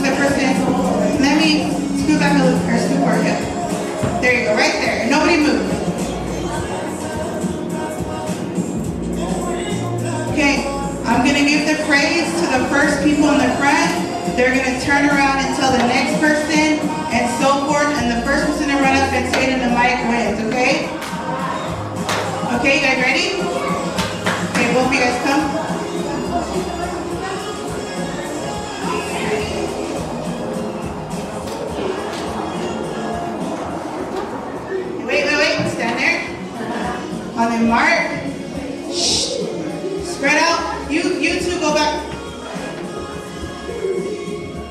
the person. Let me scoot back a little, or scoot forward. Yep. There you go, right there. Nobody move. Okay, I'm going to give the praise to the first people in the front. They're going to turn around and tell the next person, and so forth. And the first person to run up and say it in the mic wins, okay? Okay, you guys ready? Okay, both of you guys come. Wait. Stand there. On the mark. Shh. Spread out. You two go back.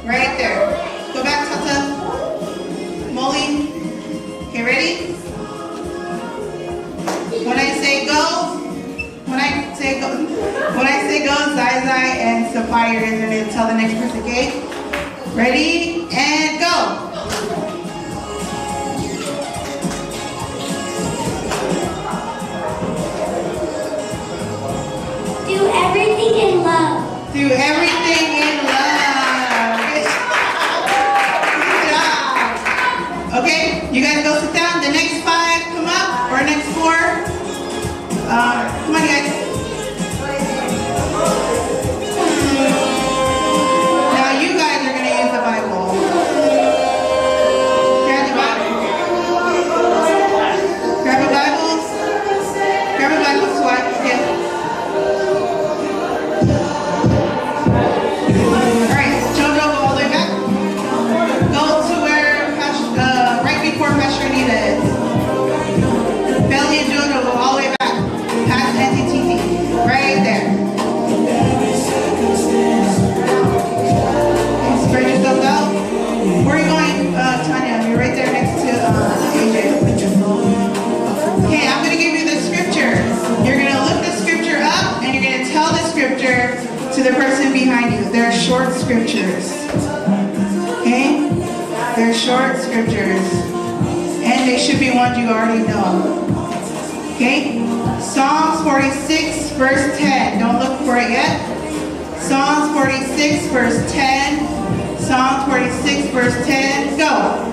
Right there. Go back, Tata. Molly. Okay, ready? When I say go, Zai and Sapphire is going to tell the next person, okay? Ready? And go. Do everything in love. Do everything in love. Good job. Okay, you guys go sit down. The next 5 come up, or next 4. Come on, guys. Now you guys are going to use the Bible. Grab the Bible. Grab a Bible. Grab a Bible, SWAT. Yeah. Alright, Jojo, go all the way back. Go to where, right before Pastor Anita is. Belly and Jojo, go all the way back. Past Auntie Titi. Right there. Okay, spread yourself out. Where are you going, Tanya? You're right there next to AJ. Okay, I'm going to give you the scripture. You're going to look the scripture up, and you're going to tell the scripture to the person behind you. They're short scriptures. Okay? They're short scriptures. And they should be ones you already know. Okay? Psalms 46, verse 10. Don't look for it yet. Psalms 46, verse 10. Psalms 46, verse 10. Go.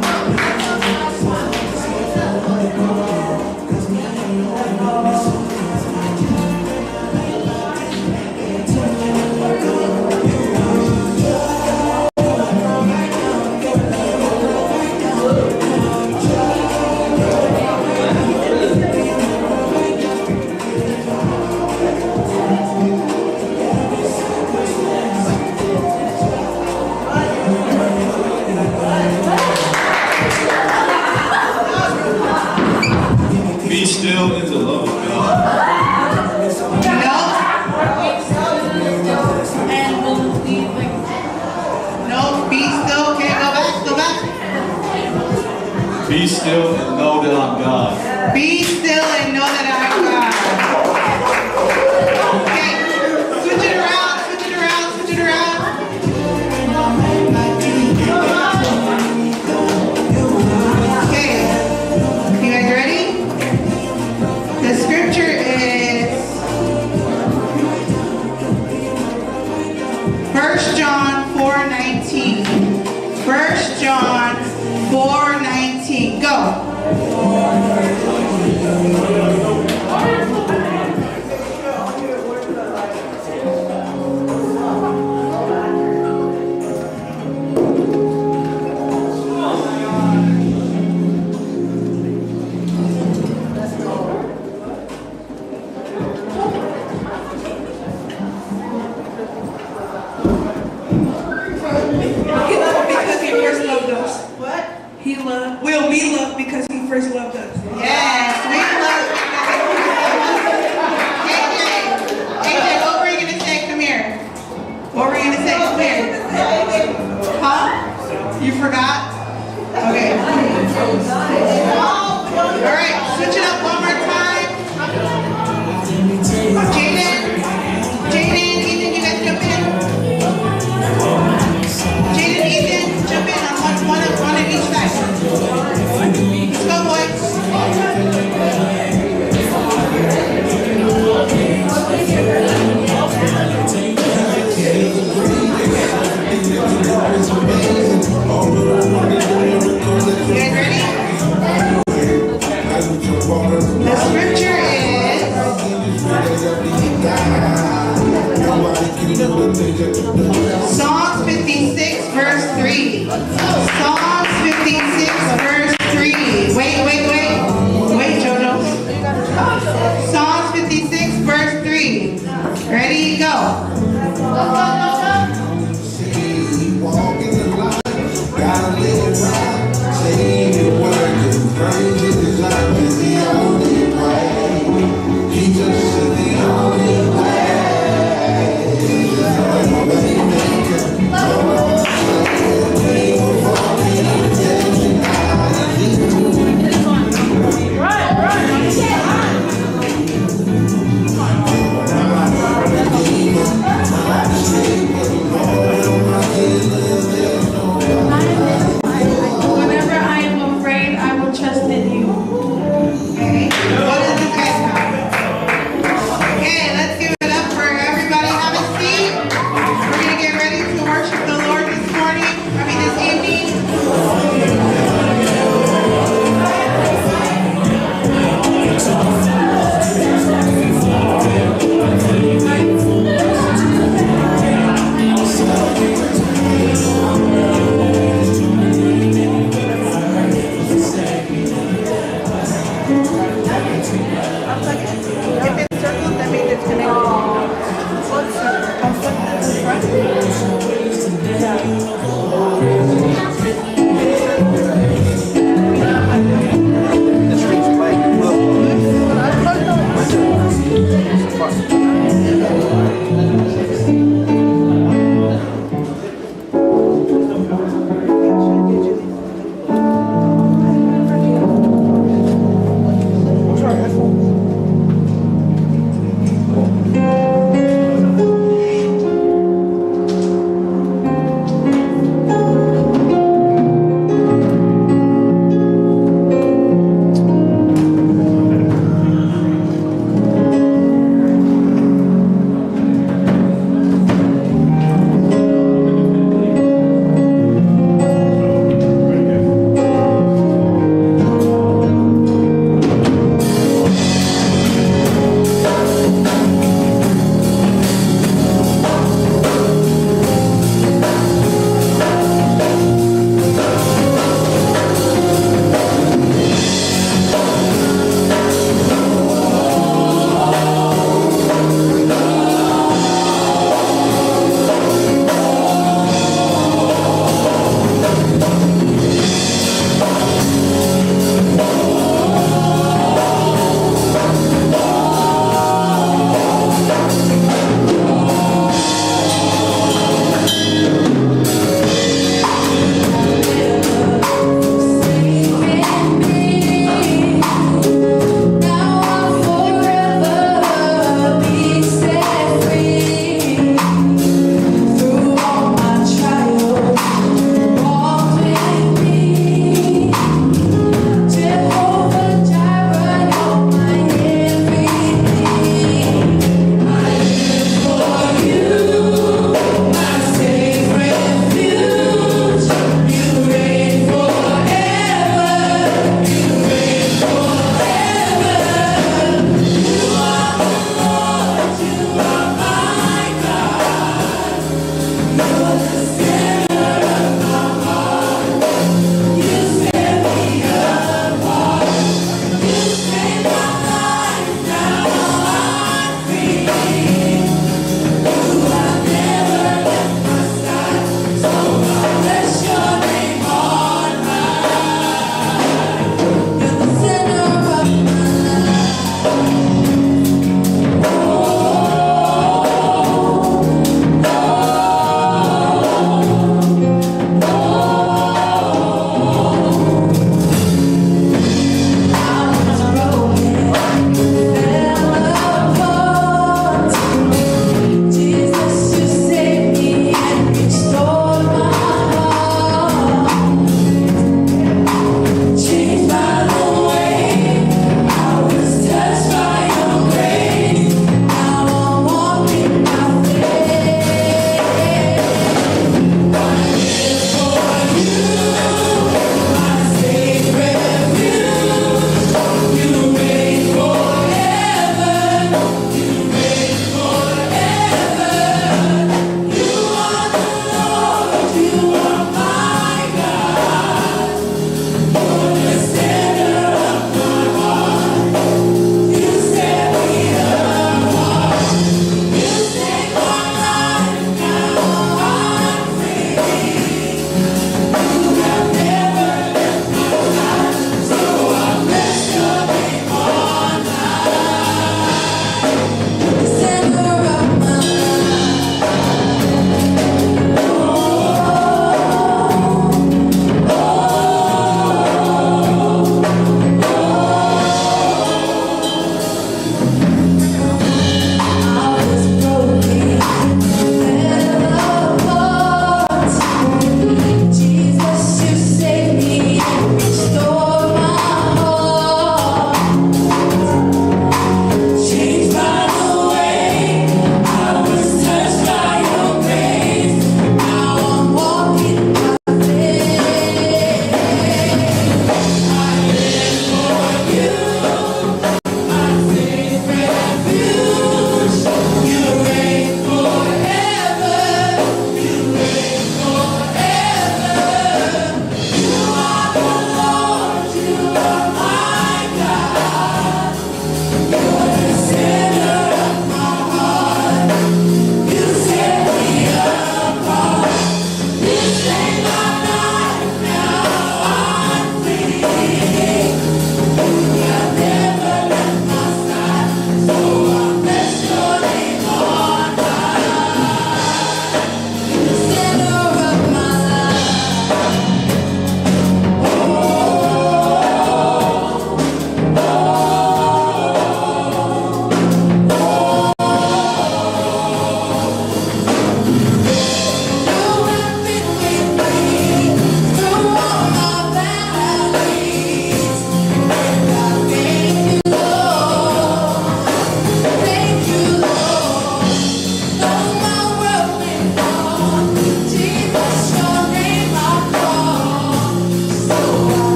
Be still in the love of God. No, be still. Okay, go back. Be still and know that I'm God. Be still and know that I'm God. Okay, switch it around. Okay, you guys ready? The scripture is 1 John 4:19. 1 John 4:19. Go. Will we love because he first loved us? Yes, we love AJ, what were you going to say? Come here. What were you going to say? Come here. Huh? You forgot? Okay. All right, switch it up one more time. Jaden, Ethan, you guys jump in. Jaden, Ethan, jump in on one on each side. Let's go, boys. Psalms 56, verse 3. Psalms 56, verse 3. Wait, Jojo. Psalms 56, verse 3. Ready, go.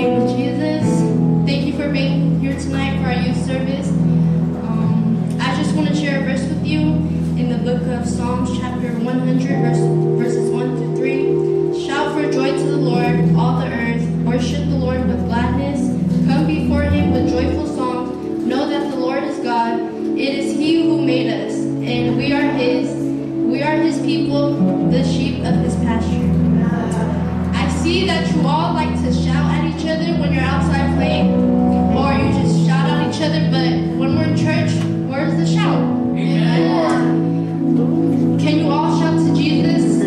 name of Jesus. Thank you for being here tonight for our youth service. I just want to share a verse with you in the book of Psalms chapter 100 verses 1 through 3. Shout for joy to the Lord, all the earth. Worship the Lord with gladness. Come before him with joyful songs. Know that the Lord is God. It is he who made us, and we are his. We are his people, the sheep of his pasture. I see that you all like to shout at each other when you're outside playing, or you just shout at each other, but when we're in church, where's the shout? Amen. Can you all shout to Jesus?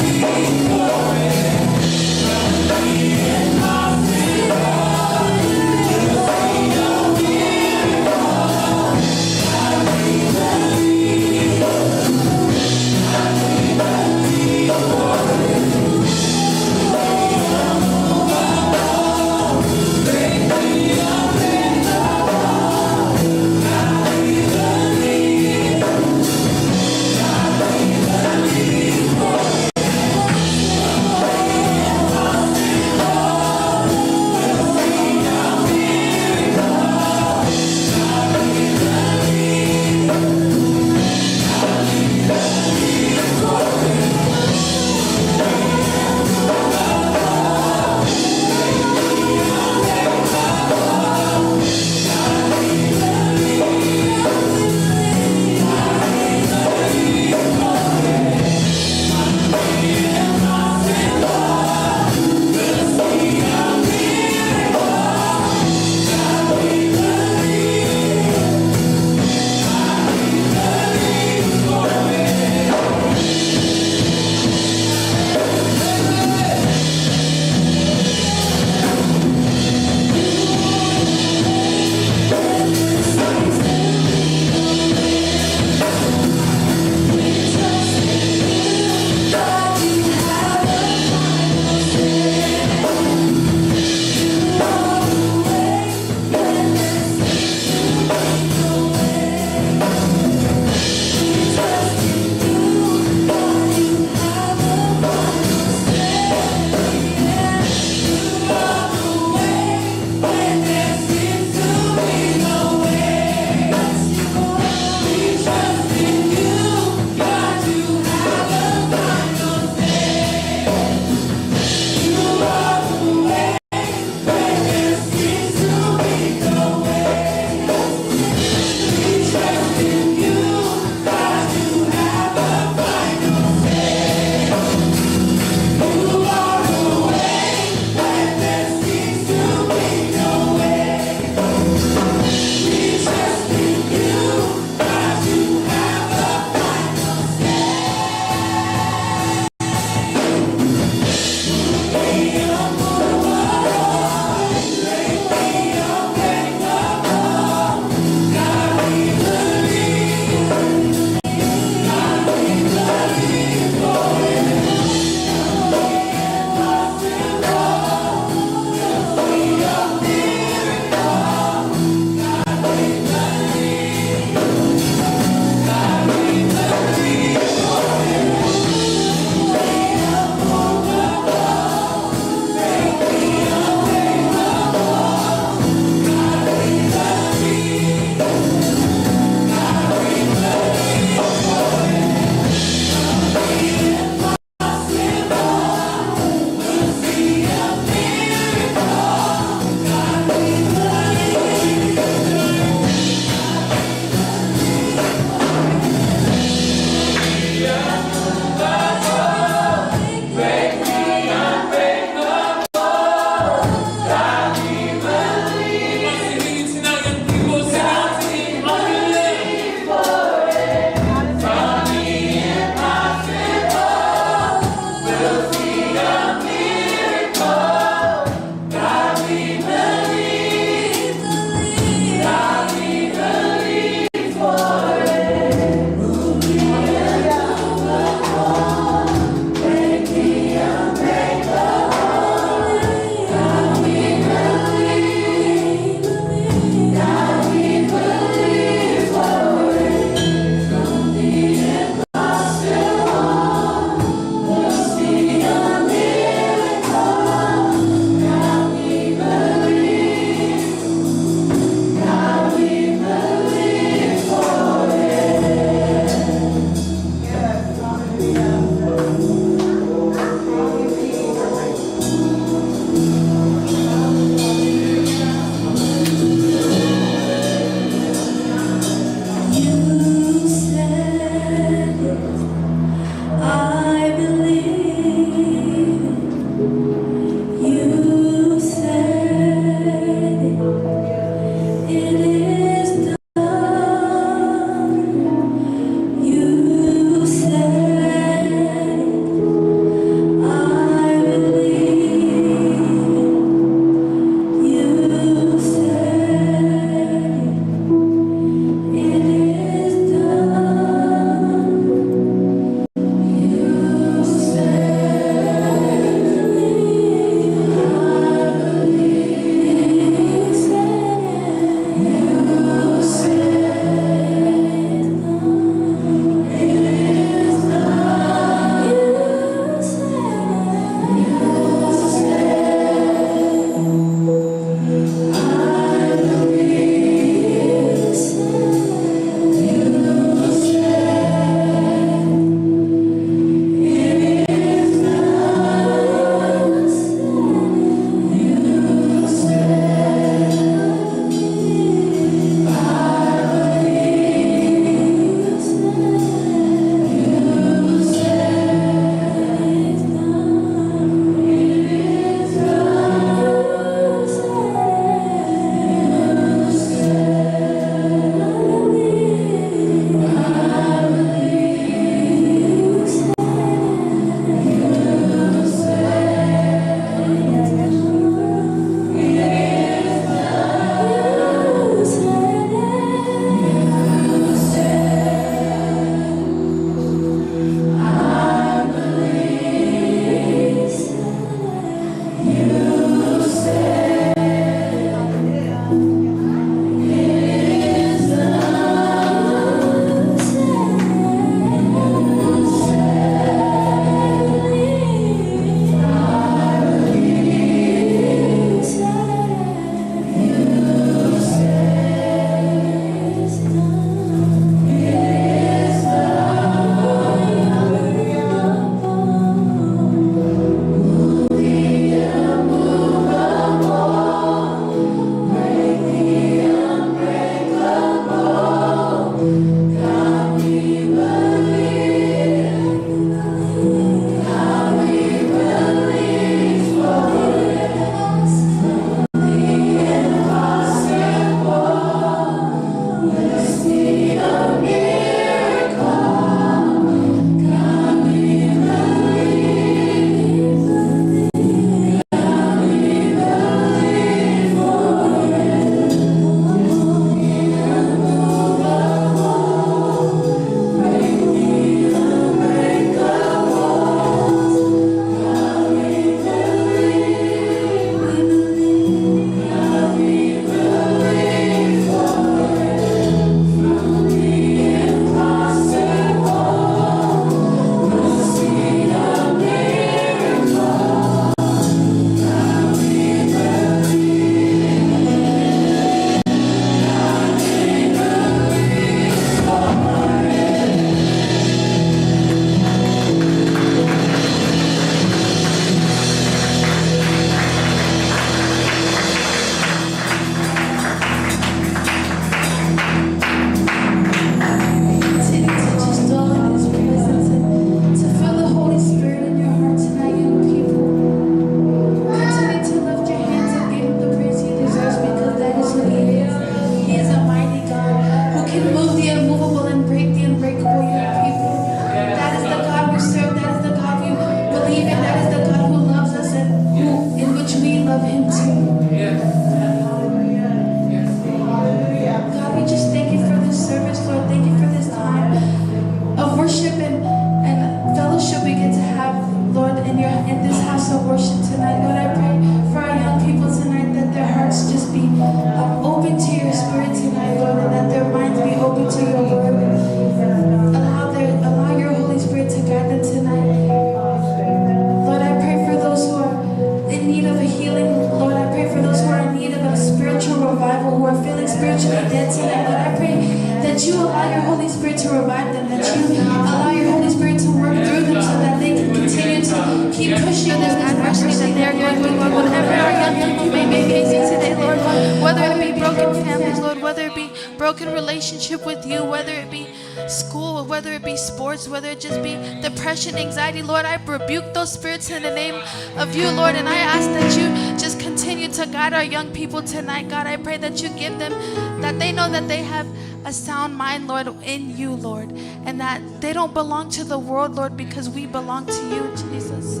relationship with you, whether it be school, whether it be sports, whether it just be depression, anxiety. Lord, I rebuke those spirits in the name of you, Lord, and I ask that you just continue to guide our young people tonight. God, I pray that you give them, that they know that they have a sound mind, Lord, in you, Lord, and that they don't belong to the world, Lord, because we belong to you, Jesus.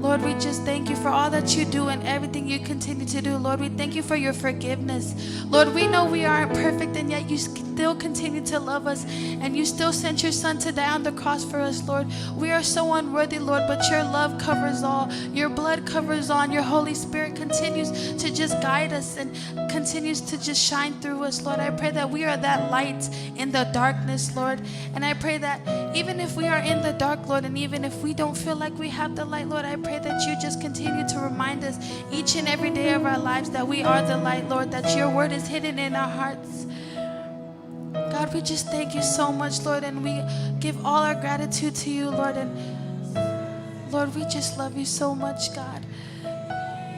Lord, we just thank you for all that you do and everything you continue to do. Lord, we thank you for your forgiveness. Lord, we know we aren't perfect, and yet you still continue to love us, and you still sent your son to die on the cross for us, Lord. We are so unworthy, Lord, but your love covers all. Your blood covers all, and your Holy Spirit continues to just guide us and continues to just shine through us, Lord. I pray that we are that light in the darkness, Lord. And I pray that even if we are in the dark, Lord, and even if we don't feel like we have the light, Lord, I pray that you just continue to remind us each and every day of our lives that we are the light, Lord, that your word is hidden in our hearts. God, we just thank you so much, Lord, and we give all our gratitude to you, Lord. And Lord, we just love you so much, God.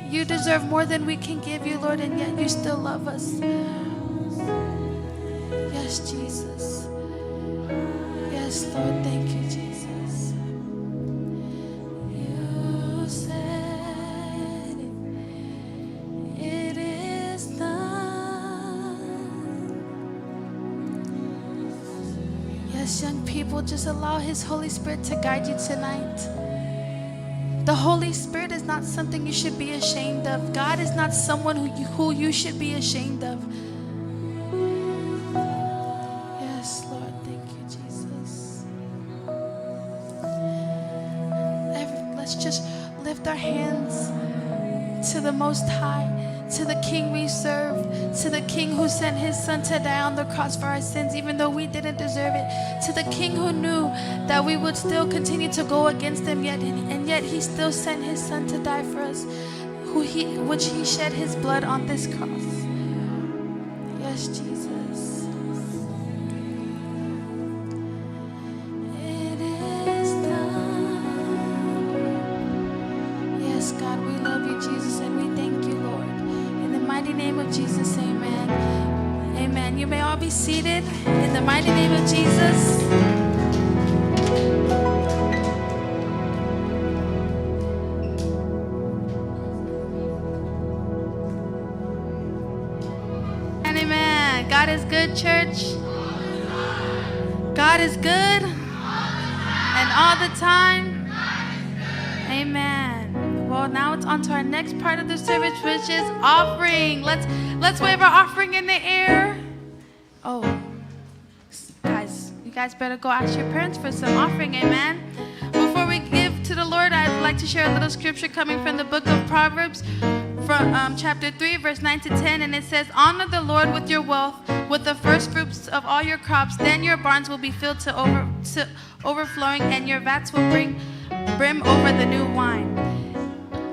You deserve more than we can give you, Lord, and yet you still love us. Yes, Jesus. Yes, Lord, thank you, Jesus. You said it is done. Yes, young people, just allow his Holy Spirit to guide you tonight. The Holy Spirit is not something you should be ashamed of. God is not someone who you should be ashamed of. Yes, Lord, thank you, Jesus. Let's just lift our hands to the Most High, to the King we serve, to the King who sent his son to die on the cross for our sins, even though we didn't deserve it, to the King who knew that we would still continue to go against him, and yet he still sent his son to die for us, which he shed his blood on this cross. Yes, Jesus. It is done. Yes, God, we love you, Jesus, and we thank you, Lord. In the mighty name of Jesus, amen. Amen. You may all be seated in the mighty name of Jesus. And amen. God is good, church. God is good. And all the time. Amen. Well, now it's on to our next part of the service, which is offering. Let's wave our offering in the air. Oh, guys, you guys better go ask your parents for some offering, amen. Before we give to the Lord, I'd like to share a little scripture coming from the book of Proverbs, from chapter 3, verse 9 to 10, and it says, "Honor the Lord with your wealth, with the first fruits of all your crops. Then your barns will be filled to overflowing, and your vats will brim over the new wine."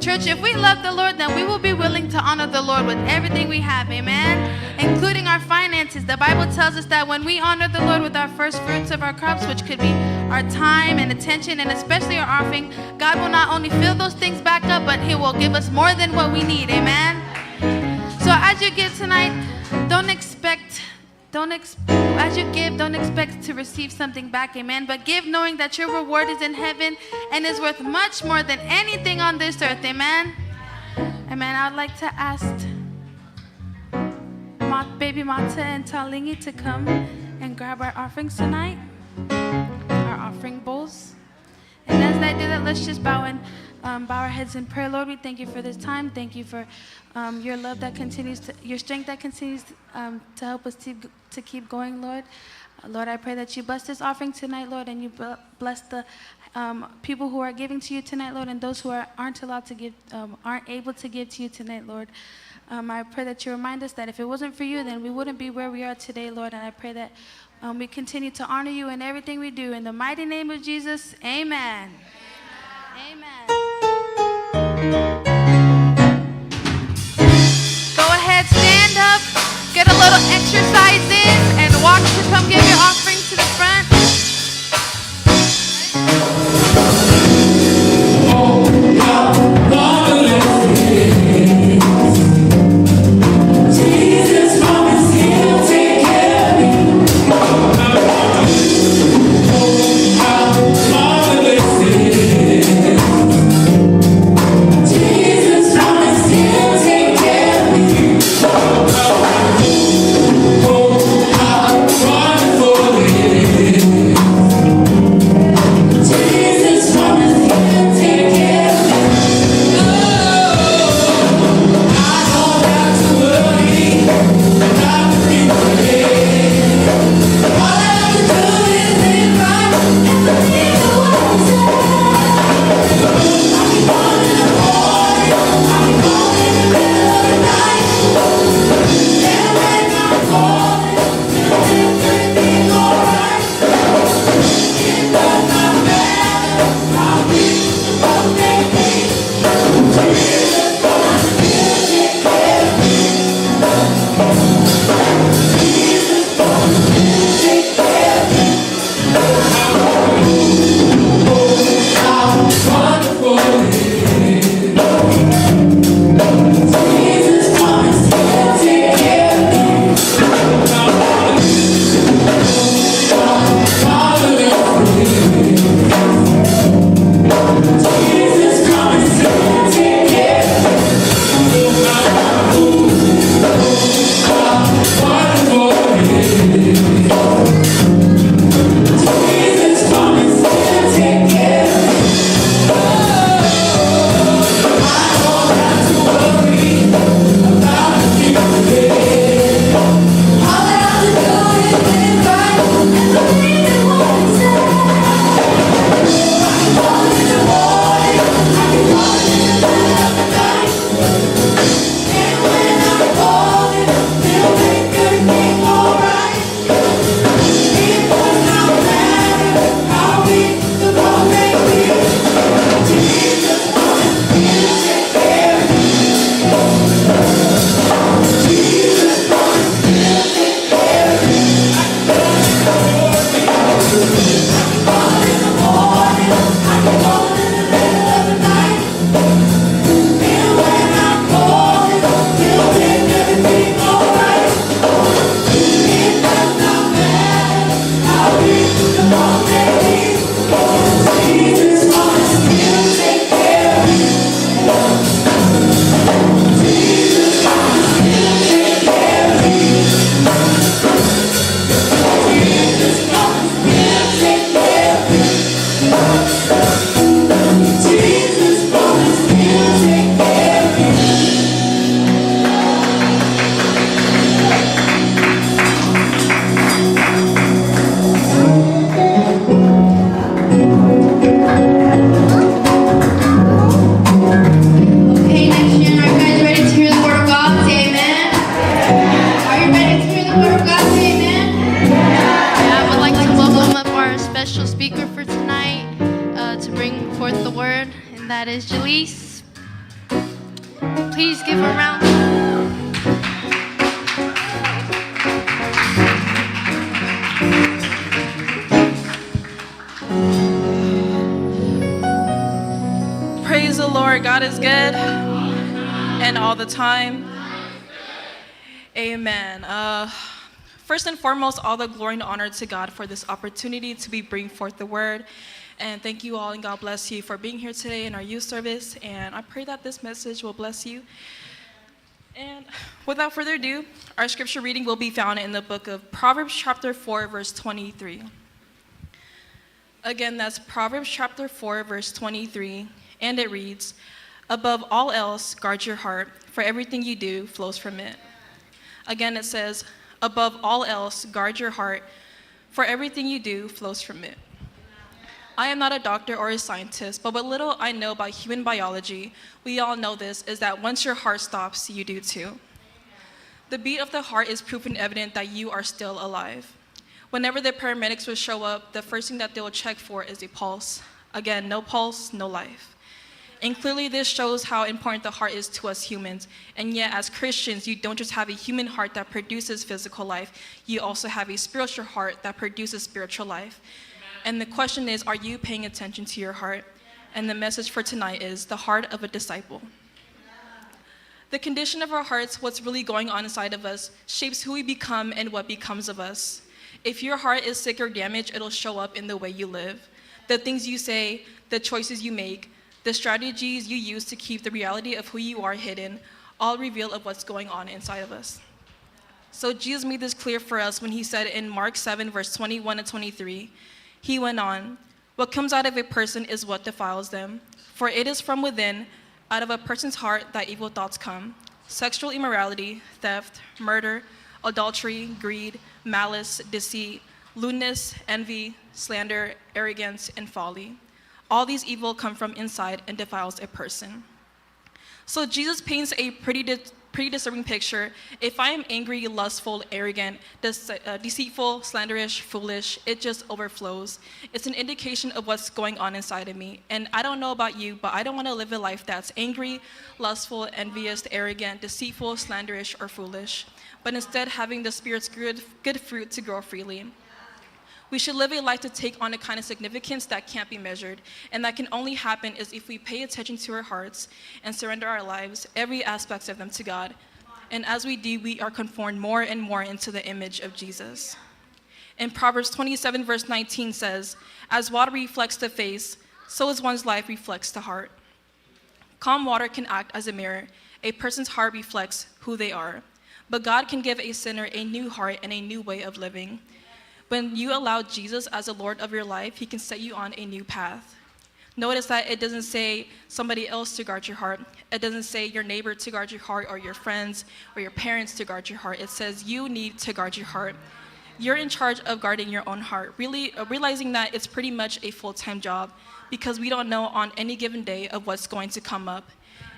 Church, if we love the Lord, then we will be willing to honor the Lord with everything we have, amen, including our finances. The Bible tells us that when we honor the Lord with our first fruits of our crops, which could be our time and attention, and especially our offering, God will not only fill those things back up, but he will give us more than what we need, amen. So as you give tonight, don't expect to receive something back, amen, but give knowing that your reward is in heaven and is worth much more than anything on this earth, amen. Amen. I'd like to ask Baby Mata and Talingi to come and grab our offerings tonight, our offering bowls. And as they do that, let's just bow our heads in prayer. Lord, we thank you for this time. Thank you for your love that continues your strength that continues to help us to keep going, Lord. Lord, I pray that you bless this offering tonight, Lord, and you bless the people who are giving to you tonight, Lord, and those who aren't allowed to give, aren't able to give to you tonight, Lord. I pray that you remind us that if it wasn't for you, then we wouldn't be where we are today, Lord. And I pray that we continue to honor you in everything we do. In the mighty name of Jesus, amen. Amen. Go ahead, stand up, get a little exercise in, and walk to come give your offering to the front. Jesus promised he'll take care special speaker for tonight to bring forth the word, and that is Jelese. Please give her a round. Praise the Lord. God is good and all the time. Amen. First and foremost, all the glory and honor to God for this opportunity to bring forth the word. And thank you all, and God bless you for being here today in our youth service. And I pray that this message will bless you. And without further ado, our scripture reading will be found in the book of Proverbs chapter 4, verse 23. Again, that's Proverbs chapter 4, verse 23. And it reads, "Above all else, guard your heart, for everything you do flows from it." Again, it says, "Above all else, guard your heart, for everything you do flows from it." I am not a doctor or a scientist, but what little I know about human biology, we all know this, is that once your heart stops, you do too. The beat of the heart is proof and evident that you are still alive. Whenever the paramedics will show up, the first thing that they will check for is a pulse. Again, no pulse, no life. And clearly this shows how important the heart is to us humans. And yet as Christians, you don't just have a human heart that produces physical life, you also have a spiritual heart that produces spiritual life. And the question is, are you paying attention to your heart? And the message for tonight is the heart of a disciple. The condition of our hearts, what's really going on inside of us, shapes who we become and what becomes of us. If your heart is sick or damaged, it'll show up in the way you live. The things you say, the choices you make, the strategies you use to keep the reality of who you are hidden, all reveal of what's going on inside of us. So Jesus made this clear for us when he said in Mark 7, verse 21 and 23, he went on, "What comes out of a person is what defiles them. For it is from within, out of a person's heart, that evil thoughts come. Sexual immorality, theft, murder, adultery, greed, malice, deceit, lewdness, envy, slander, arrogance, and folly. All these evil come from inside and defiles a person." So Jesus paints a pretty disturbing picture. If I am angry, lustful, arrogant, deceitful, slanderous, foolish, it just overflows. It's an indication of what's going on inside of me. And I don't know about you, but I don't want to live a life that's angry, lustful, envious, arrogant, deceitful, slanderous, or foolish, but instead having the Spirit's good fruit to grow freely. We should live a life to take on a kind of significance that can't be measured, and that can only happen is if we pay attention to our hearts and surrender our lives, every aspect of them, to God. And as we do, we are conformed more and more into the image of Jesus. In Proverbs 27, verse 19 says, "As water reflects the face, so is one's life reflects the heart." Calm water can act as a mirror. A person's heart reflects who they are. But God can give a sinner a new heart and a new way of living. When you allow Jesus as the Lord of your life, he can set you on a new path. Notice that it doesn't say somebody else to guard your heart. It doesn't say your neighbor to guard your heart, or your friends or your parents to guard your heart. It says you need to guard your heart. You're in charge of guarding your own heart, really realizing that it's pretty much a full-time job, because we don't know on any given day of what's going to come up.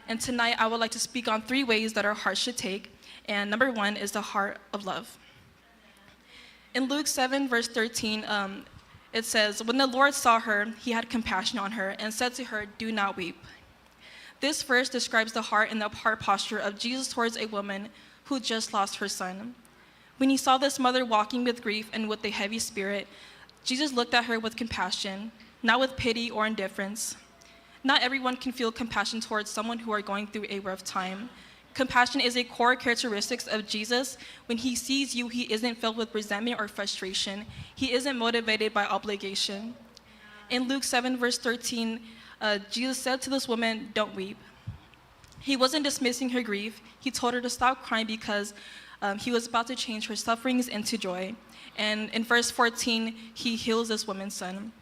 And tonight I would like to speak on 3 ways that our hearts should take. And number 1 is the heart of love. In Luke 7, verse 13, it says, "When the Lord saw her, he had compassion on her and said to her, 'Do not weep.'" This verse describes the heart and the heart posture of Jesus towards a woman who just lost her son. When he saw this mother walking with grief and with a heavy spirit, Jesus looked at her with compassion, not with pity or indifference. Not everyone can feel compassion towards someone who are going through a rough time. Compassion is a core characteristic of Jesus. When he sees you, he isn't filled with resentment or frustration. He isn't motivated by obligation. In Luke 7, verse 13, Jesus said to this woman, "Don't weep." He wasn't dismissing her grief. He told her to stop crying because he was about to change her sufferings into joy. And in verse 14, he heals this woman's son.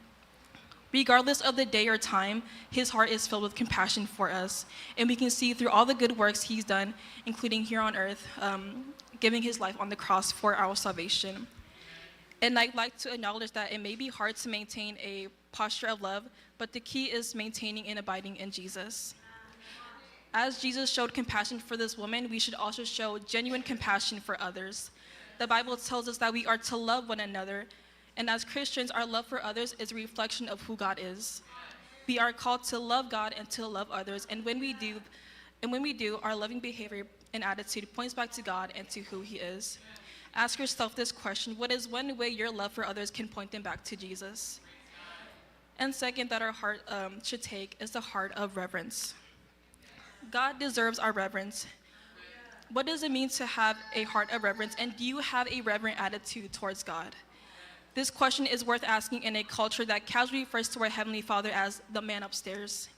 Regardless of the day or time, his heart is filled with compassion for us. And we can see through all the good works he's done, including here on earth, giving his life on the cross for our salvation. And I'd like to acknowledge that it may be hard to maintain a posture of love, but the key is maintaining and abiding in Jesus. As Jesus showed compassion for this woman, we should also show genuine compassion for others. The Bible tells us that we are to love one another. And as Christians, our love for others is a reflection of who God is. We are called to love God and to love others, and when we do, our loving behavior and attitude points back to God and to who He is. Ask yourself this question: what is one way your love for others can point them back to Jesus? And second, that our heart should take is the heart of reverence. God deserves our reverence. What does it mean to have a heart of reverence, and do you have a reverent attitude towards God? This question is worth asking in a culture that casually refers to our Heavenly Father as the man upstairs,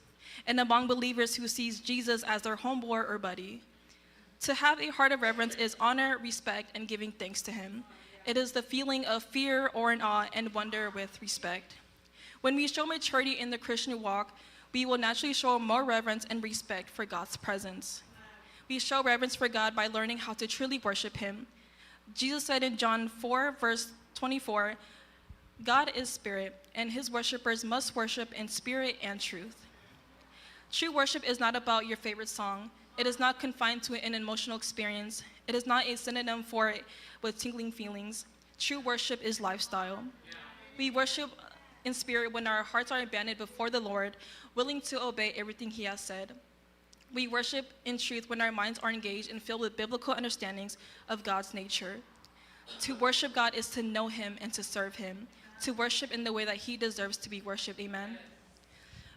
and among believers who sees Jesus as their homeboy or buddy. To have a heart of reverence is honor, respect, and giving thanks to Him. It is the feeling of fear or in awe and wonder with respect. When we show maturity in the Christian walk, we will naturally show more reverence and respect for God's presence. We show reverence for God by learning how to truly worship Him. Jesus said in John 4, verse 24, God is spirit, and His worshipers must worship in spirit and truth. True worship is not about your favorite song. It is not confined to an emotional experience. It is not a synonym for it with tingling feelings. True worship is lifestyle. We worship in spirit when our hearts are abandoned before the Lord, willing to obey everything He has said. We worship in truth when our minds are engaged and filled with biblical understandings of God's nature. To worship God is to know Him and to serve Him, to worship in the way that He deserves to be worshiped. Amen.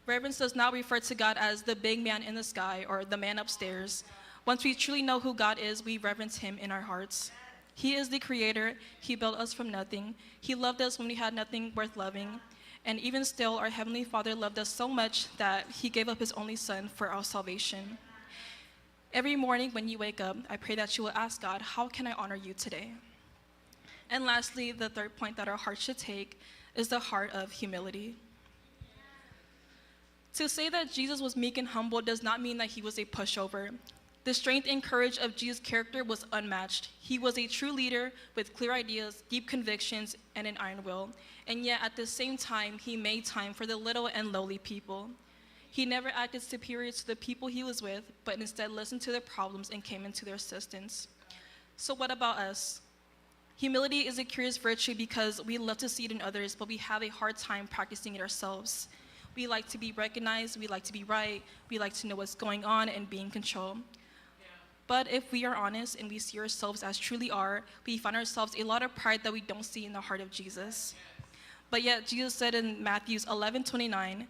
Reverence does not refer to God as the big man in the sky or the man upstairs. Once we truly know who God is, we reverence Him in our hearts. He is the Creator. He built us from nothing. He loved us when we had nothing worth loving. And even still, our Heavenly Father loved us so much that He gave up His only Son for our salvation. Every morning when you wake up, I pray that you will ask God, how can I honor you today? And lastly, the third point that our heart should take is the heart of humility. To say that Jesus was meek and humble does not mean that He was a pushover. The strength and courage of Jesus' character was unmatched. He was a true leader with clear ideas, deep convictions, and an iron will. And yet, at the same time, He made time for the little and lowly people. He never acted superior to the people He was with, but instead listened to their problems and came into their assistance. So what about us? Humility is a curious virtue because we love to see it in others, but we have a hard time practicing it ourselves. We like to be recognized, we like to be right, we like to know what's going on and be in control. But if we are honest and we see ourselves as truly are, we find ourselves a lot of pride that we don't see in the heart of Jesus. But yet Jesus said in Matthew 11:29,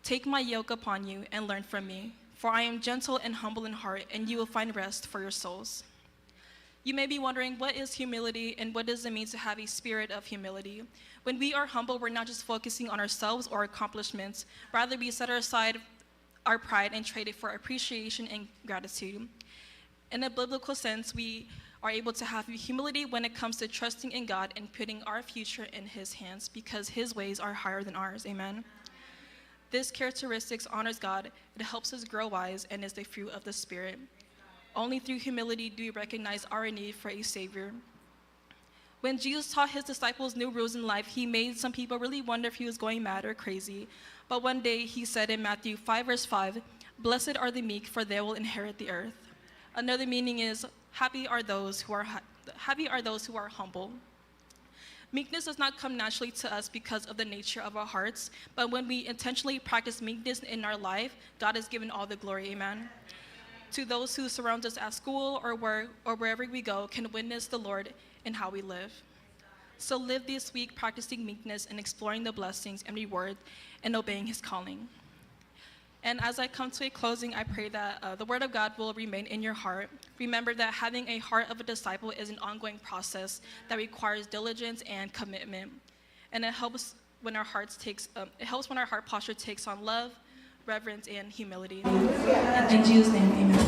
"Take my yoke upon you and learn from me, for I am gentle and humble in heart, and you will find rest for your souls." You may be wondering, what is humility and what does it mean to have a spirit of humility? When we are humble, we're not just focusing on ourselves or accomplishments. Rather, we set aside our pride and trade it for appreciation and gratitude. In a biblical sense, we are able to have humility when it comes to trusting in God and putting our future in His hands because His ways are higher than ours. Amen. This characteristic honors God, it helps us grow wise, and is the fruit of the Spirit. Only through humility do we recognize our need for a Savior. When Jesus taught His disciples new rules in life, He made some people really wonder if He was going mad or crazy. But one day He said in Matthew 5, verse 5, "Blessed are the meek, for they will inherit the earth." Another meaning is, happy are those who are humble. Meekness does not come naturally to us because of the nature of our hearts, but when we intentionally practice meekness in our life, God is given all the glory. Amen. To those who surround us at school or work or wherever we go can witness the Lord in how we live. So live this week practicing meekness and exploring the blessings and reward and obeying His calling. And as I come to a closing, I pray that the Word of God will remain in your heart. Remember that having a heart of a disciple is an ongoing process that requires diligence and commitment. And it helps when our heart posture takes on love, reverence, and humility. In Jesus' name, amen.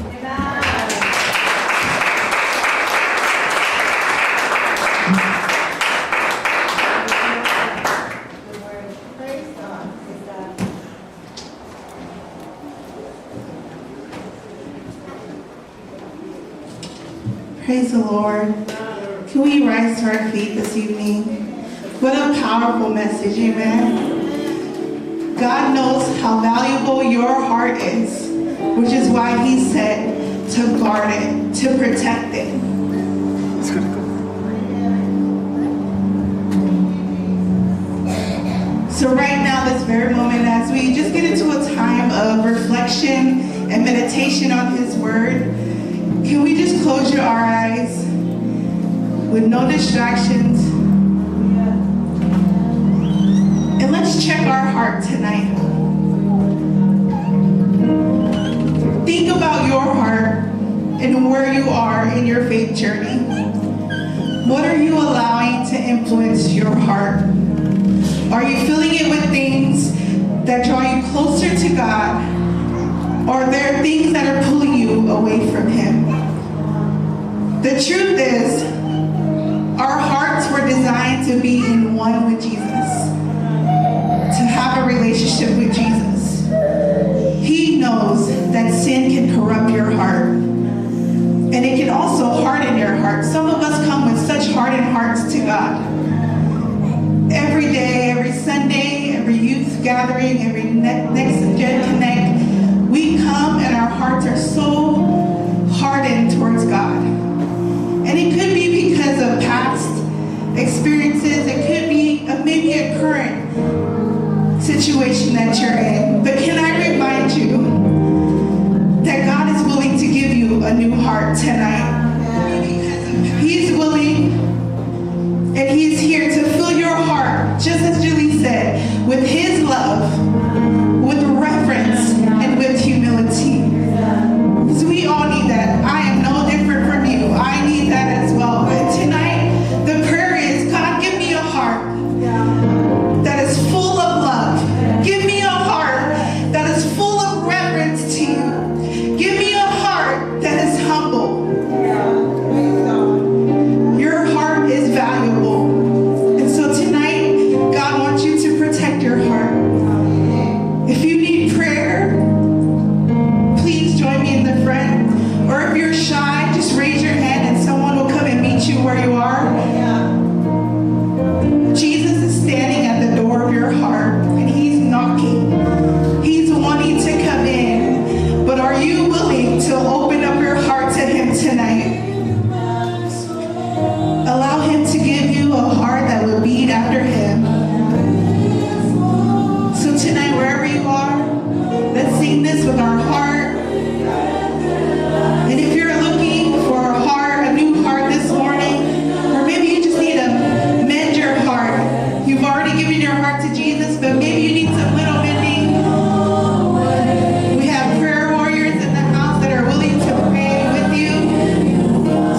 Praise the Lord. Can we rise to our feet this evening? What a powerful message, amen. God knows how valuable your heart is, which is why He said to guard it, to protect it. So right now, this very moment, as we just get into a time of reflection and meditation on His Word, can we just close our eyes with no distractions? And let's check our heart tonight. Think about your heart and where you are in your faith journey. What are you allowing to influence your heart? Are you filling it with things that draw you closer to God? Or are there things that are pulling you away from Him? The truth is, our hearts were designed to be in one with Jesus, to have a relationship with Jesus. He knows that sin can corrupt your heart, and it can also harden your heart. Some of us come with such hardened hearts to God. Every day, every Sunday, every youth gathering, every NextGen Connect, we come and our hearts are so hardened towards God. And it could be because of past experiences. It could be maybe a current situation that you're in. But can I remind you that God is willing to give you a new heart tonight? He's willing, and He's here to fill your heart, just as Jelese said, with His love, with reverence, and with humility. Because we all need that. I am no different from you. I need that as well. But tonight, the prayer is, God, give me a heart that is full of love. Give me a heart that is full of reverence to you. Give me a heart that is humble. Your heart is valuable. And so tonight, God wants you to protect your heart. If you need prayer, please join me in the front. Or if you're shy, just raise your hand and someone will come and meet you where you are. Jesus is standing at the door of your heart and He's knocking. He's wanting to come in. But are you willing to open up your heart to Him tonight? Allow Him to give you a heart that will beat after Him. So tonight, wherever you are, let's sing this with our heart. And if you're looking for a heart, a new heart this morning, or maybe you just need to mend your heart. You've already given your heart to Jesus, but maybe you need some little mending. We have prayer warriors in the house that are willing to pray with you.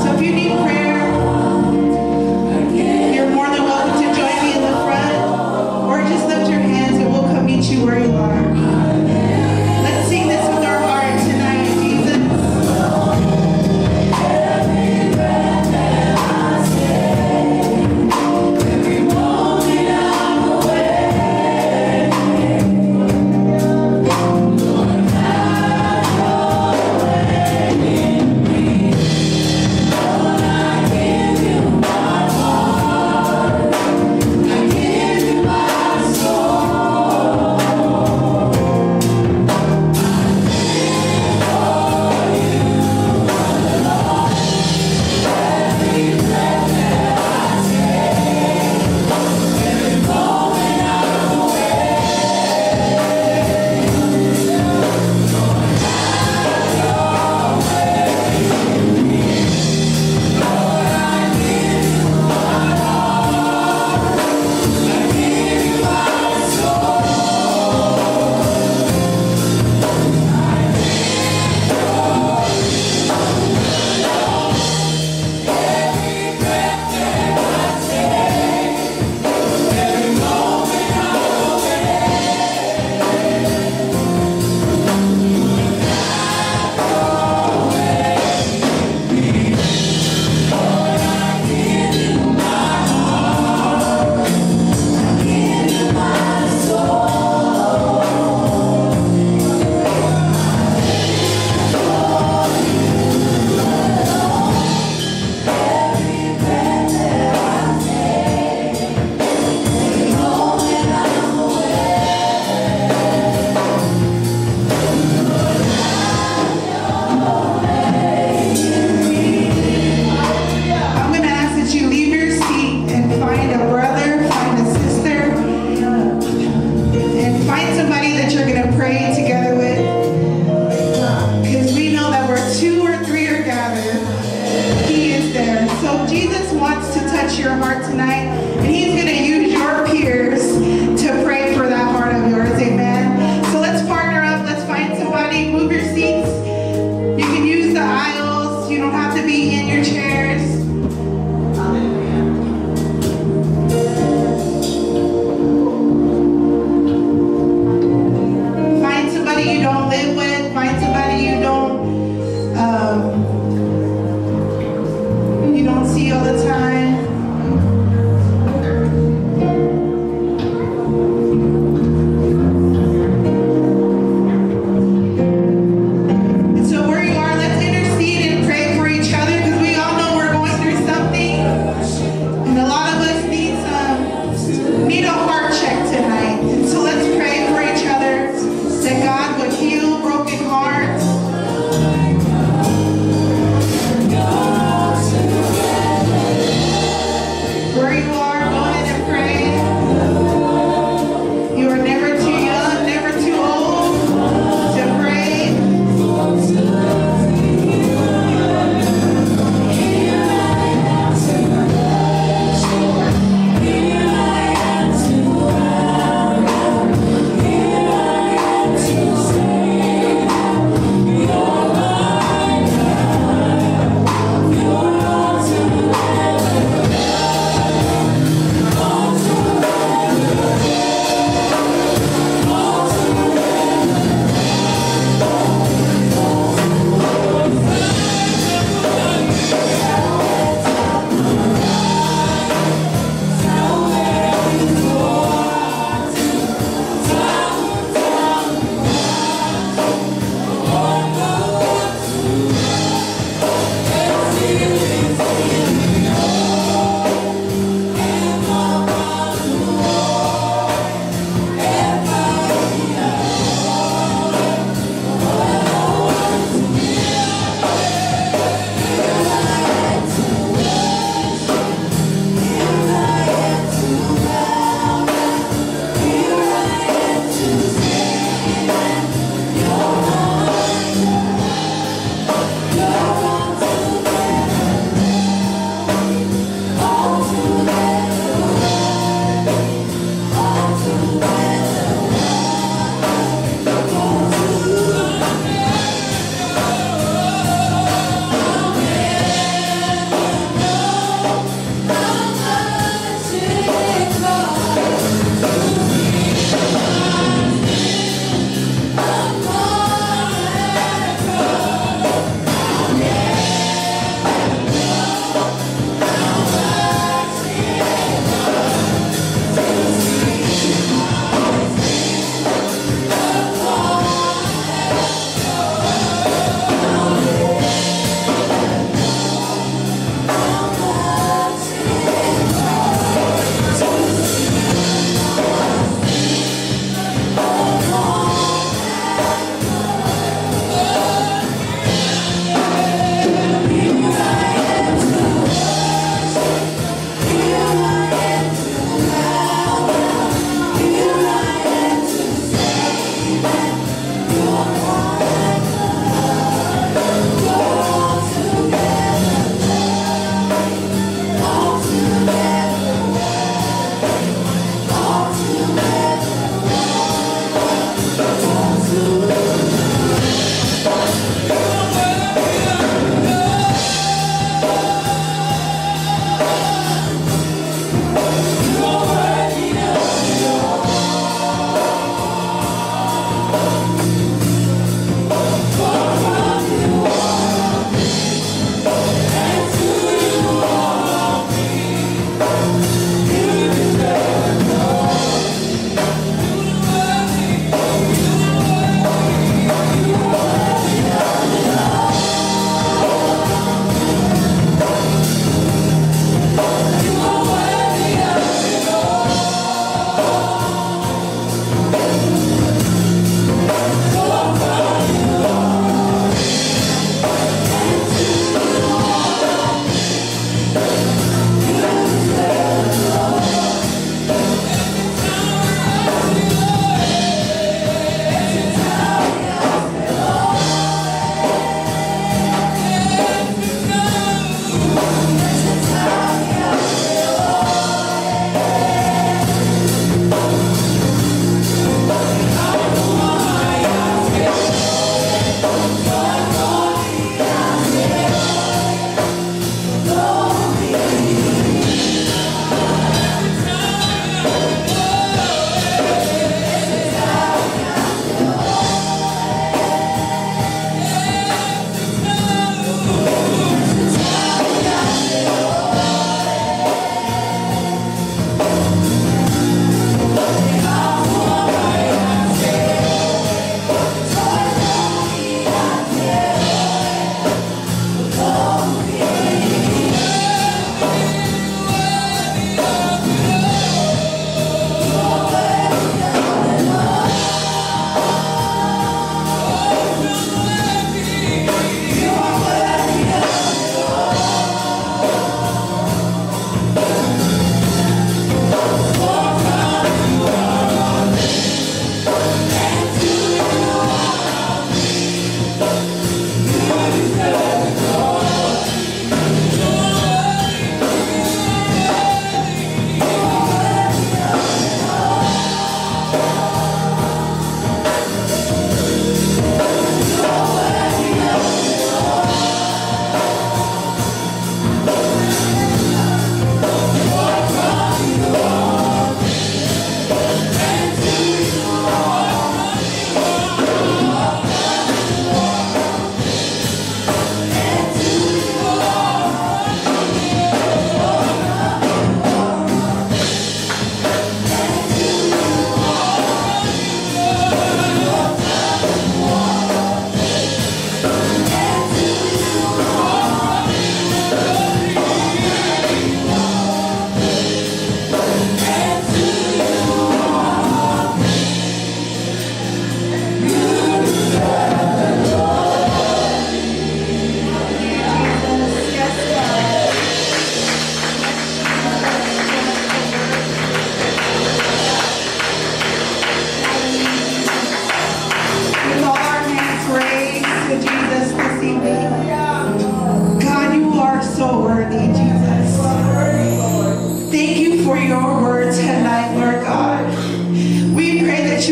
So if you need prayer, you're more than welcome to join me in the front, or just lift your hands and we'll come meet you where you are. Let's sing this with our heart tonight, Jesus.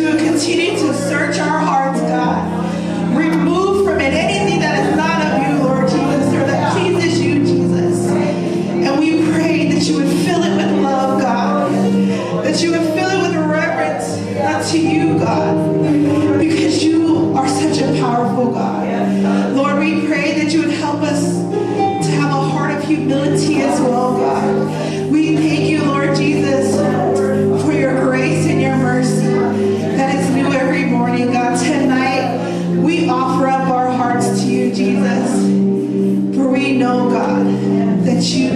you would continue to search our hearts, God. Remove from it anything that is not of you, Lord Jesus, or that pleases you, Jesus. And we pray that you would fill it with love, God. That you would fill it with reverence unto you, God. Because you are such a powerful God. Lord, we pray that you would help us to have a heart of humility as well, God. We thank you, Lord Jesus, for your grace and your mercy that is new every morning, God. Tonight, we offer up our hearts to you, Jesus. For we know, God, that you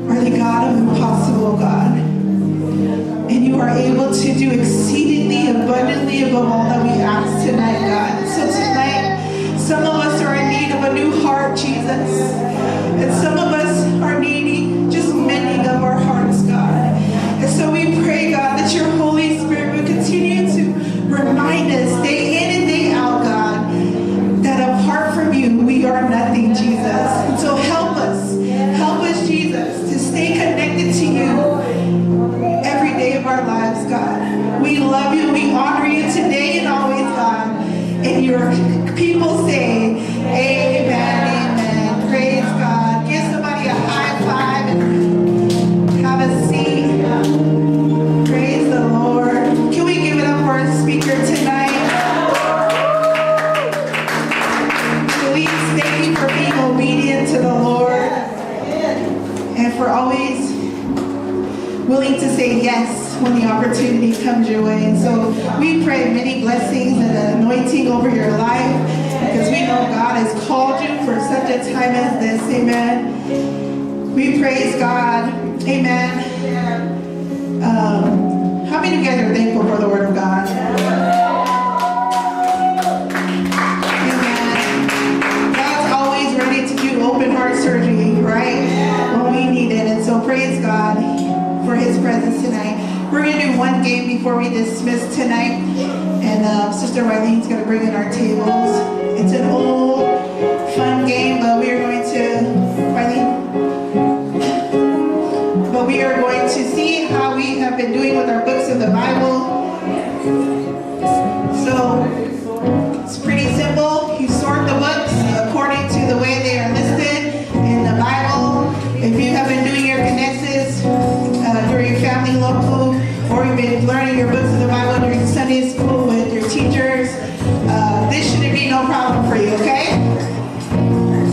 are the God of impossible, God. And you are able to do exceedingly abundantly above all that we ask tonight, God. So tonight, some of us are in need of a new heart, Jesus. And some of us are needing just mending of our hearts, God. And so we pray, God, that your Holy Spirit would continue to remind us day in and day out, God, that apart from you, we are nothing, Jesus. And so help us, Jesus, to stay connected to you every day of our lives, God. We love you, we honor you today and always, God. And your people say, amen, amen. Praise God. Give somebody a high five and have a seat. Praise the Lord. Can we give it up for our speaker tonight? Please, thank you for being obedient to the Lord and for always willing to say yes when the opportunity comes your way. And so we pray many blessings and an anointing over your life because we know God has called you for such a time as this. Amen. We praise God. Amen. How many of you guys are thankful for the Word of God? Amen. God's always ready to do open heart surgery, right? When we need it. And so praise God for his presence tonight. We're going to do one game before we dismiss tonight. And Sister Wylene's going to bring in our tables. It's an old, fun game, but we are going to see how we have been doing with our books of the Bible. So, it's pretty simple. You sort the books according to the way they are listed in the Bible. If you have been doing your connexes during family local, or you've been learning your books of the Bible during Sunday school with your teachers, this shouldn't be no problem for you, okay?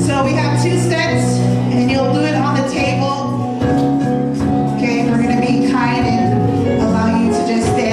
So we have 2 sets, and you'll do it on the table. Okay, we're going to be kind and allow you to just stay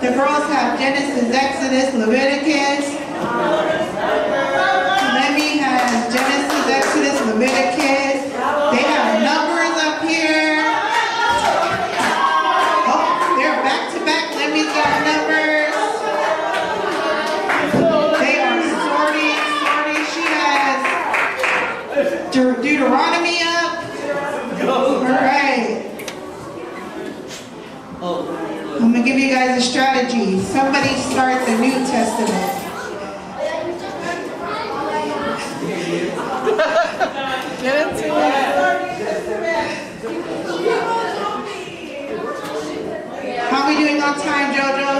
The girls have Genesis, Exodus, Leviticus. Lemmy has Genesis, Exodus, Leviticus. They have numbers up here. Oh, they're back to back. Lemmy's got numbers. They are sorting. She has Deuteronomy up. All right. I'm going to give you guys a strategy. Somebody start the New Testament. Get into it. How are we doing on time, JoJo?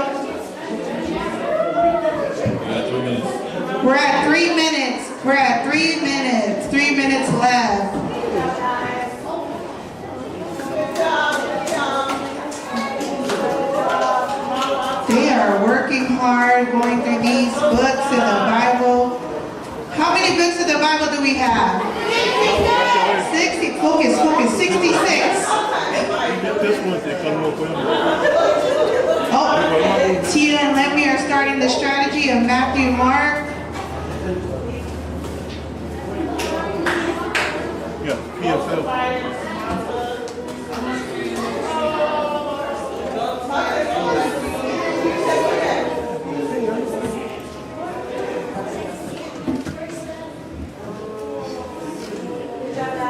We're at 3 minutes. We're at 3 minutes. 3 minutes left. They are working hard, going through these books in the Bible. How many books in the Bible do we have? 60. Focus. 66. Oh, Tia and Lemmy are starting the strategy of Matthew, Mark. Yeah, PFL.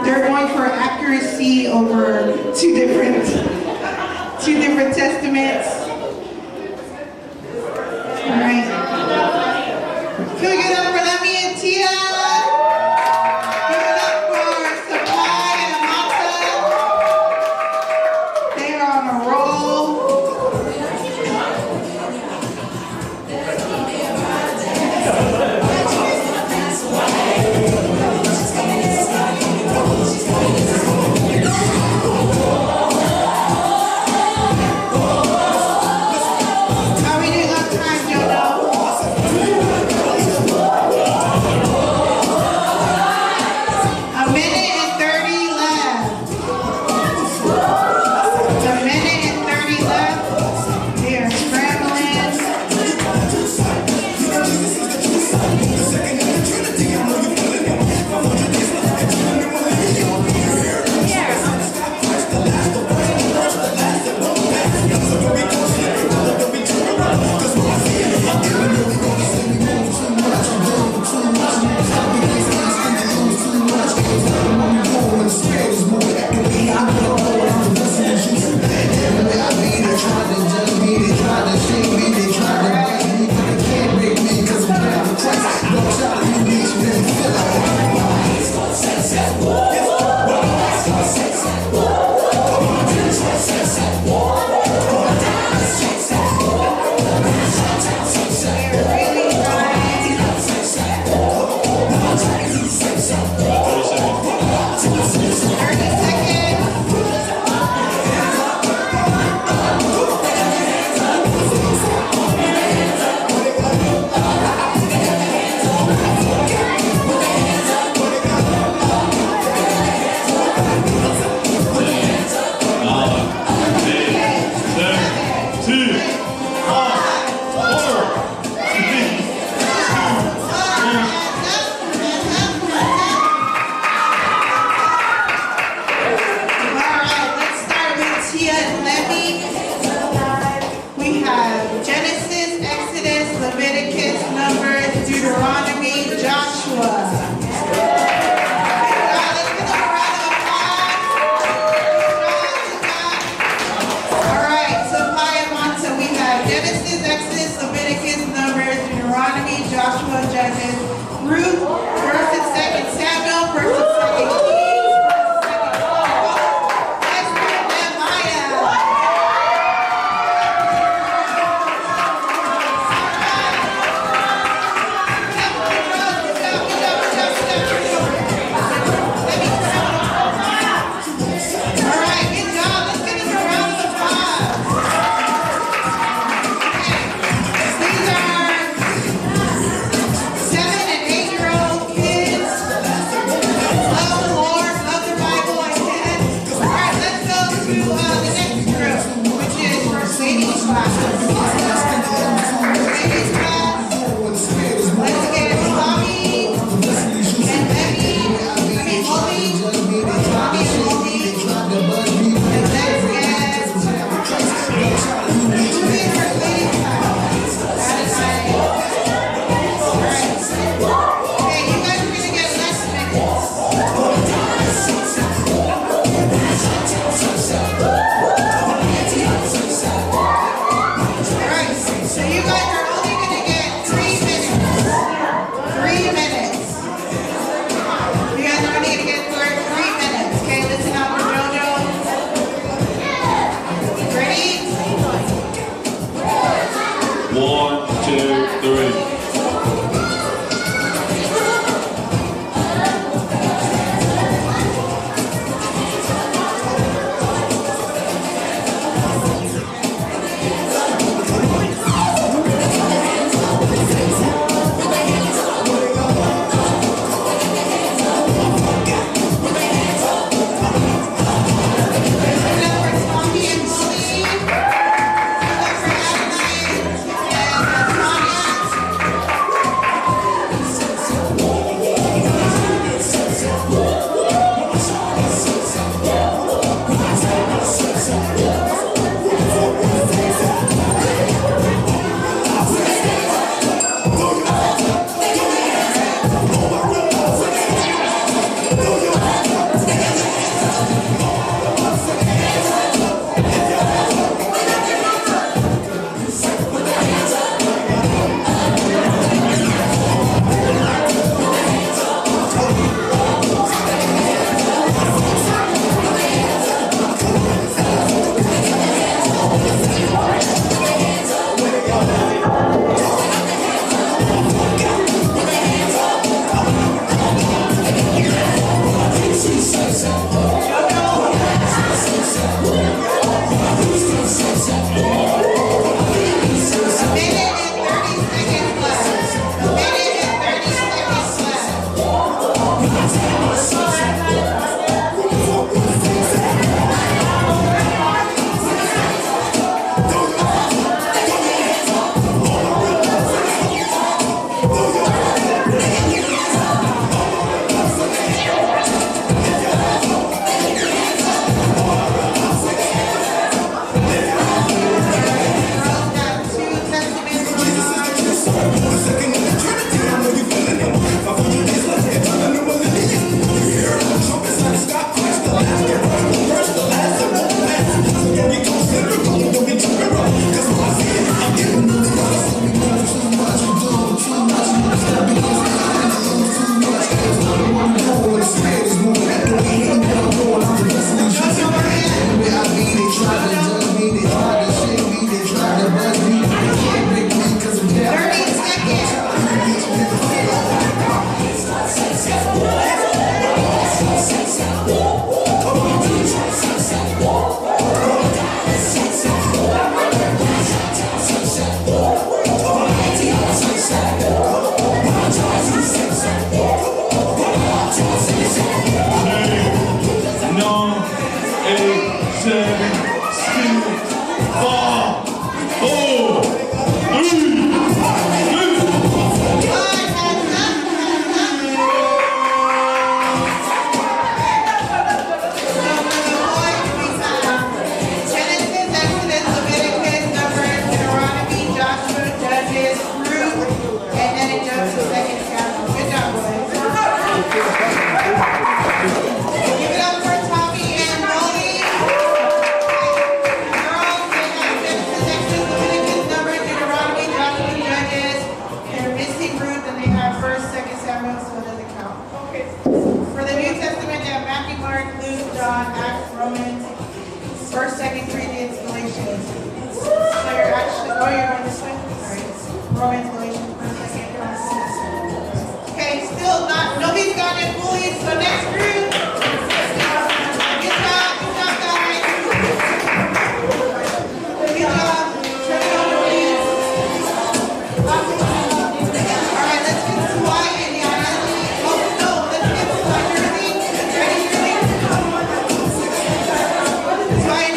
They're going for accuracy over two different testaments. All right. Can we get up for Lemmy and Tia? Give it up for Supply and Amasa. They are on a roll. How are we doing on time, Jojo? John, Acts, Romans, 1st, 2nd Corinthians, Galatians. So you're actually, oh, you're going this way? Sorry. Romans, Galatians, 1st, 2nd, Galatians. Okay, still not, nobody's gotten it fully, so next group. Good job, guys. Good job. Turn it over, please. All right, let's get quiet, y'all. Oh, no, let's get quiet. Ready? Quiet,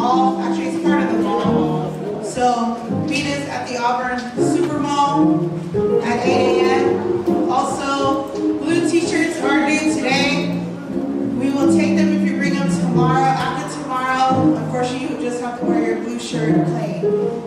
mall. Actually, it's part of the mall. So meet us at the Auburn Super Mall at 8 a.m. Also, blue t-shirts are due today. We will take them if you bring them tomorrow. After tomorrow, unfortunately, you just have to wear your blue shirt plain.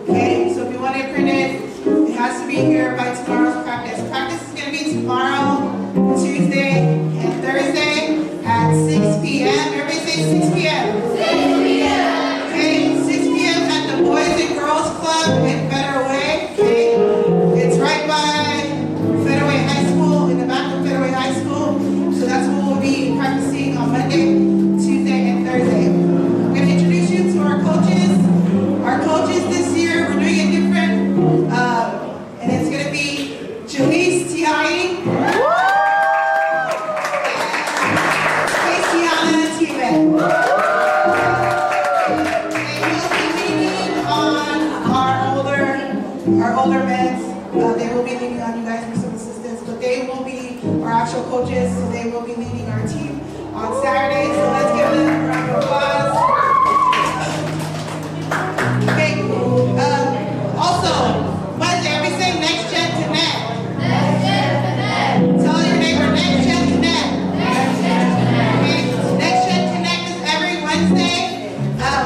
Okay? So if you want it printed, it has to be here by tomorrow's practice. Practice is going to be tomorrow, Tuesday, and Thursday at 6 p.m. Everybody say 6 p.m. 6 p.m. Okay? 6 p.m. at the Boys and Girls Club in Federal Way. Okay? It's right by Federal Way High School, in the back of Federal Way High School. So that's what we'll be practicing on Monday, Tuesday, and Thursday. I'm going to introduce you to our coaches. Our coaches this year, we're doing it different. And it's going to be Jelese Tiai. Our older men, they will be leaning on you guys for some assistance, but they will be our actual coaches, so they will be leading our team on Saturday. So let's give them a round of applause. Okay. Also, Wednesday, everybody say NextGen Connect. NextGen Connect. Tell your neighbor NextGen Connect. NextGen Connect. Okay. NextGen Connect is every Wednesday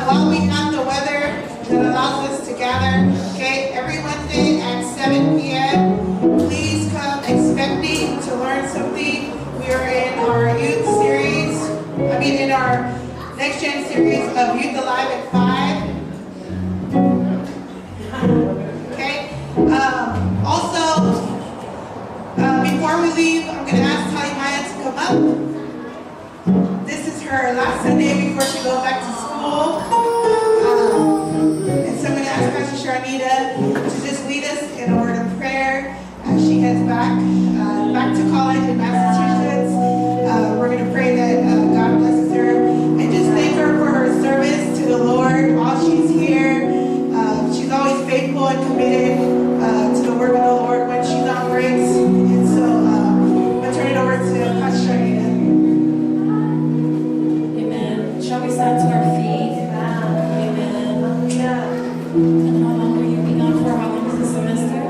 while we have the weather that allows us to gather. Okay, every Wednesday at 7 p.m. Please come expecting to learn something. We are in our youth series, in our Next Gen series of Youth Alive at 5. Okay, also, before we leave, I'm going to ask Tali Maya to come up. This is her last Sunday before she goes back to school. And so I'm going to ask Pastor Sharnita to just lead us in a word of prayer as she heads back to college in Massachusetts. We're going to pray that God blesses her and just thank her for her service to the Lord while she's here. She's always faithful and committed to the work of the Lord when she's on breaks. And so I'm going to turn it over to Pastor Sharnita. Amen. Shall we stand to our feet? And how long will you be gone for? How long is the semester?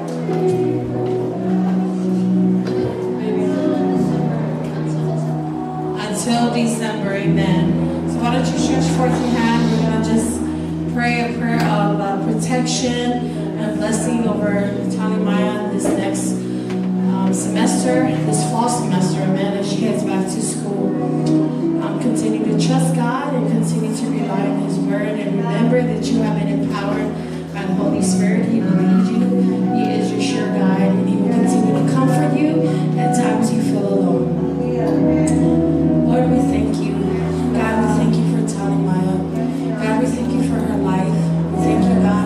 Until December, amen. So why don't you stretch forth your hand? We're going to just pray a prayer of protection and blessing over Tali Maya this next semester, this fall semester, amen, as she heads back to school. Continue to trust God and continue to rely on His Word, and remember that you have been empowered by the Holy Spirit. He will lead you. He is your sure guide, and He will continue to comfort you at times you feel alone. Lord, we thank you. God, we thank you for Tali Maya. God, we thank you for her life. We thank you, God,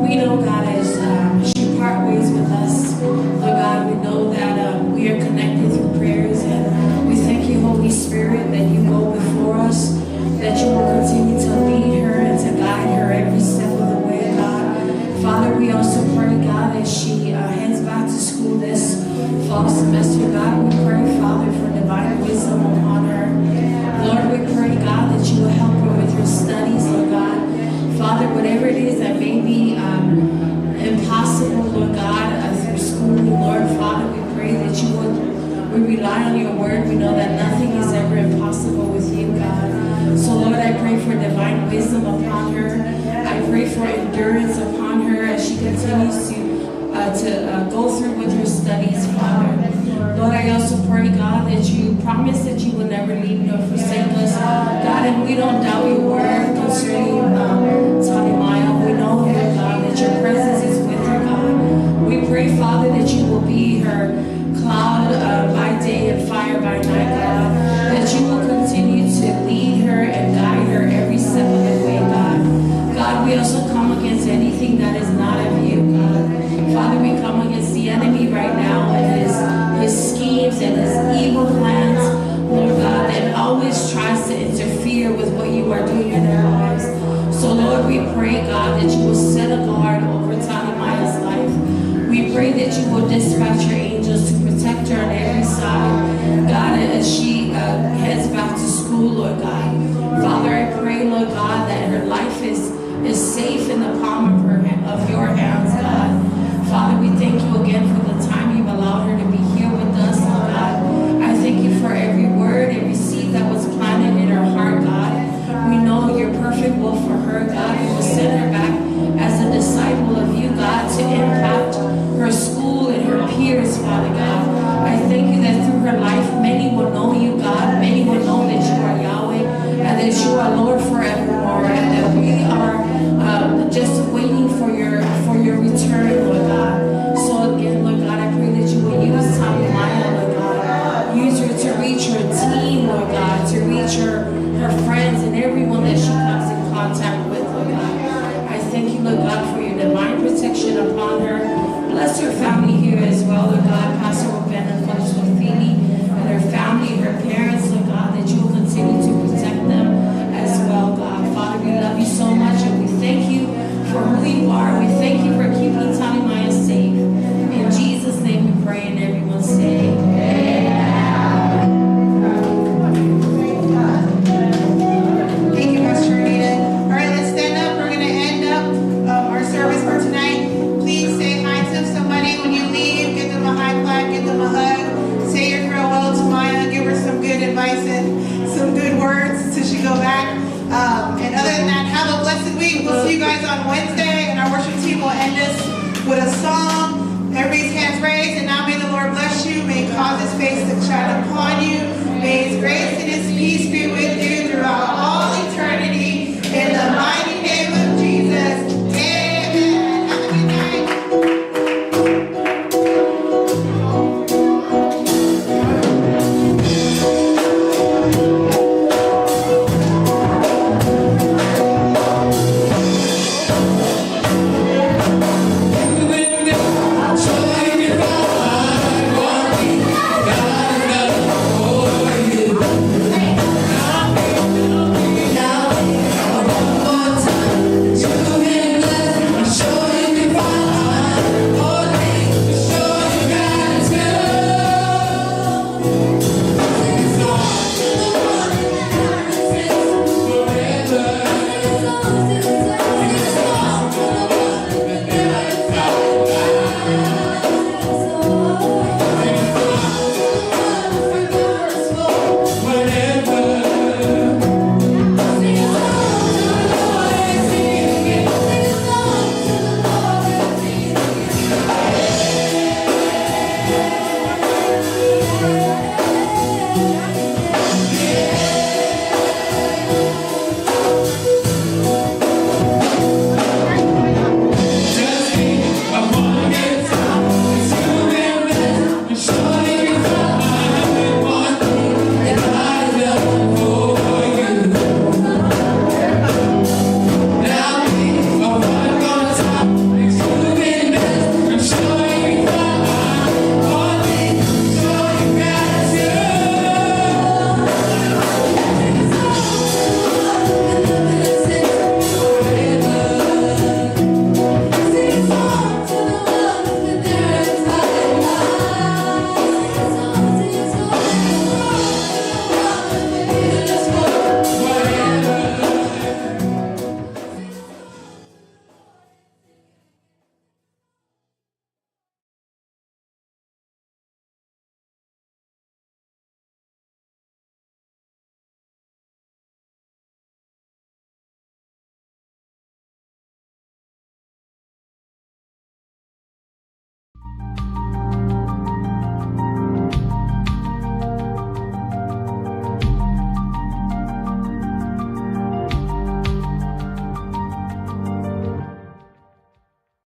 we know, God, as she part ways with us, Lord God, we know that we are connected through prayers, and we thank you, Holy Spirit, that you go before us, that you will continue to lead her and to guide her every step of the way, God. Father, we also pray, God, as she heads back to school this fall semester, God, we pray, Father, for divine wisdom upon her. Lord, we pray, God, that you will help her with her studies, Lord God. Father, whatever it is that may be impossible, Lord God, through schooling, Lord, Father, we pray that you would. We rely on your word. We know that nothing is ever impossible with you, God. So, Lord, I pray for divine wisdom upon her. I pray for endurance upon her as she continues to go through with her studies, Father. Lord, I also pray, God, that you promise that you will never leave nor forsake us, God, and we don't doubt your word concerning Tali Maya. We know, Lord God, that your presence is with her, God. We pray, Father, that you will be her cloud by day and fire by night, God, that you will continue to lead her and guide her every step of the way, God. God, we also come against anything that is not of you, God. Father, we come against the enemy right now and his schemes and his evil plans, Lord God, that always tries to interfere with what you are doing in their lives. So, Lord, we pray, God, that you will set a guard over Tali Maya's life. We pray that you will dispatch your angels to protect her on every side, God, as she heads back to school, Lord God. Father, I pray, Lord God, that her life is safe in the palm of your hands, God. Father, we thank you again for the time you've allowed her to be here with us, Lord God. I thank you for every word, every seed that was planted in her heart, God. We know your perfect will for her, God. You will send her back as a disciple of you, God, to impact her school and her peers, Father God. I thank you that through her life, many will know you, God. Many will know that you are Yahweh and that you are Lord forevermore, and that we are just waiting for your return, Lord God. So again, Lord God, I pray that you will use Tanya Maya, Lord God. Use her to reach her team, Lord God, to reach her friends and everyone that she comes in contact with, Lord God. I thank you, Lord God, for your divine protection upon her. Bless her family here as well, Lord God. Pastor Ben and Pastor Philly and her family, her parents, Lord God, that you will continue to protect them as well, God. Father, we love you so much and we thank you for who you are. We thank you for keeping Tanya Maya safe. In Jesus' name we pray, and everyone say, amen. Thank you, Pastor Anita. All right, let's stand up. We're going to end up our service for tonight. Please say hi to somebody when you leave. Give them a high five, give them a hug. Say your farewell to Maya. Give her some good advice and some good words till she go back. And other than that, have a blessed week. We'll see you guys on Wednesday, and our worship team will end us with a song. Everybody's hands raised, and now may the Lord bless you. May he cause his face to shine upon you. May his grace